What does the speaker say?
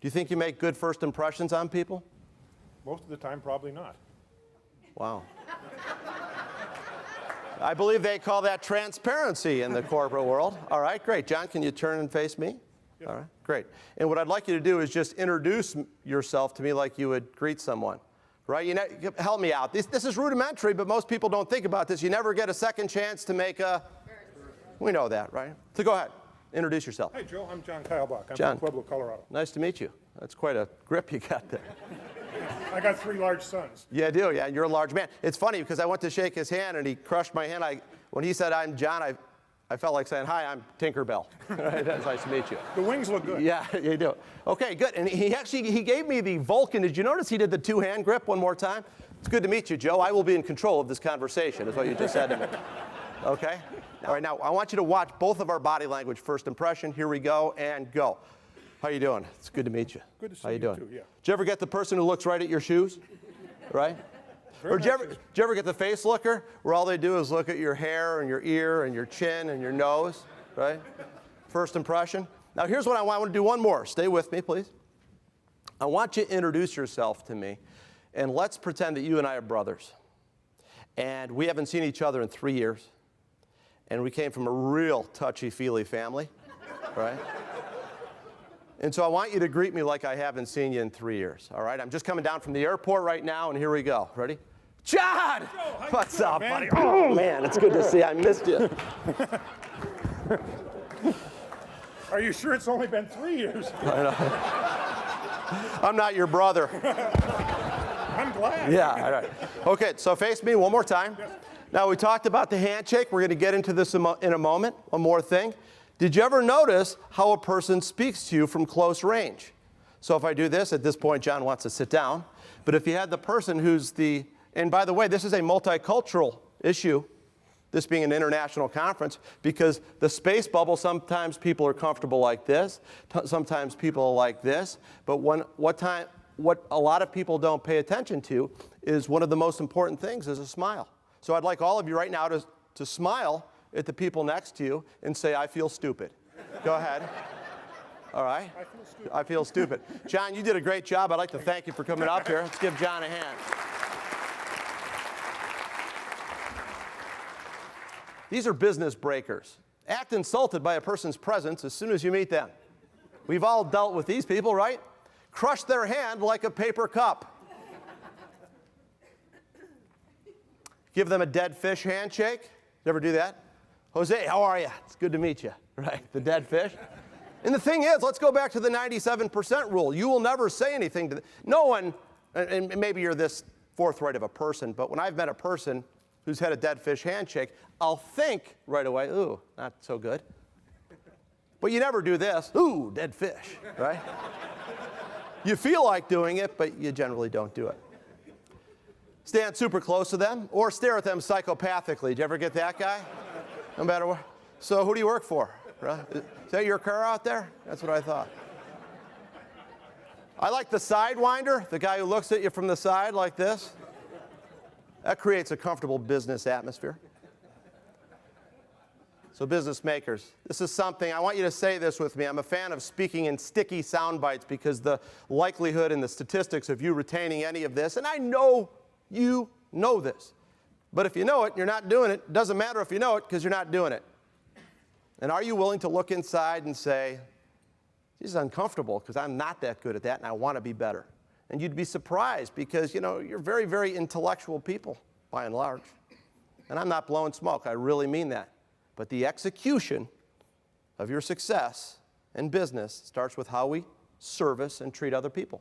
Do you think you make good first impressions on people? Most of the time, probably not. Wow. I believe they call that transparency in the corporate world. All right, great. John, can you turn and face me? Yes. All right, great. And what I'd like you to do is just introduce yourself to me like you would greet someone. Right? Help me out. This is rudimentary, but most people don't think about this. You never get a second chance to make a... We know that, right? So go ahead. Introduce yourself. Hi, Joe. I'm John Keilbach. I'm John. from Pueblo, Colorado. Nice to meet you. That's quite a grip you got there. I got 3 large sons. Yeah, I do. Yeah, you're a large man. It's funny because I went to shake his hand and he crushed my hand. When he said, I'm John, I felt like saying, hi, I'm Tinkerbell. Right? That's nice to meet you. The wings look good. Yeah, you do. Okay, good. And he gave me the Vulcan. Did you notice he did the 2-hand grip one more time? It's good to meet you, Joe. I will be in control of this conversation, is what you just said to me. Okay? All right, now I want you to watch both of our body language first impression. Here we go, and go. How you doing? It's good to meet you. Good to see How you doing? too, yeah. Did you ever get the person who looks right at your shoes? Right? Or did you ever get the face looker where all they do is look at your hair and your ear and your chin and your nose, right? First impression. Now here's what I want to do one more. Stay with me, please. I want you to introduce yourself to me, and let's pretend that you and I are brothers. And we haven't seen each other in 3 years, and we came from a real touchy-feely family, right? And so I want you to greet me like I haven't seen you in 3 years, all right? I'm just coming down from the airport right now, and here we go. Ready? John! What's up, buddy? Oh, man, it's good to see you. I missed you. Are you sure it's only been 3 years? I know. I'm not your brother. I'm glad. Yeah, all right. Okay, so face me one more time. Yes. Now, we talked about the handshake. We're going to get into this in a moment. One more thing. Did you ever notice how a person speaks to you from close range? So if I do this, at this point, John wants to sit down. But if you had the person who's the... And by the way, this is a multicultural issue, this being an international conference, because the space bubble, sometimes people are comfortable like this, sometimes people are like this, but what a lot of people don't pay attention to is one of the most important things is a smile. So I'd like all of you right now to smile at the people next to you and say, I feel stupid. Go ahead. All right? I feel stupid. John, you did a great job. I'd like to thank you for coming up here. Let's give John a hand. These are business breakers. Act insulted by a person's presence as soon as you meet them. We've all dealt with these people, right? Crush their hand like a paper cup. Give them a dead fish handshake. You ever do that? Jose, how are you? It's good to meet you. Right? The dead fish. And the thing is, let's go back to the 97% rule. You will never say anything to no one, and maybe you're this forthright of a person, but when I've met a person who's had a dead fish handshake, I'll think right away, ooh, not so good. But you never do this, ooh, dead fish, right? You feel like doing it, but you generally don't do it. Stand super close to them or stare at them psychopathically. Did you ever get that guy? No matter what. So who do you work for? Right? Is that your car out there? That's what I thought. I like the sidewinder, the guy who looks at you from the side like this. That creates a comfortable business atmosphere. So business makers, this is something, I want you to say this with me. I'm a fan of speaking in sticky sound bites because the likelihood and the statistics of you retaining any of this, and I know you know this. But if you know it and you're not doing it, it doesn't matter if you know it because you're not doing it. And are you willing to look inside and say, this is uncomfortable because I'm not that good at that and I want to be better? And you'd be surprised because, you know, you're very, very intellectual people, by and large. And I'm not blowing smoke. I really mean that. But the execution of your success in business starts with how we service and treat other people.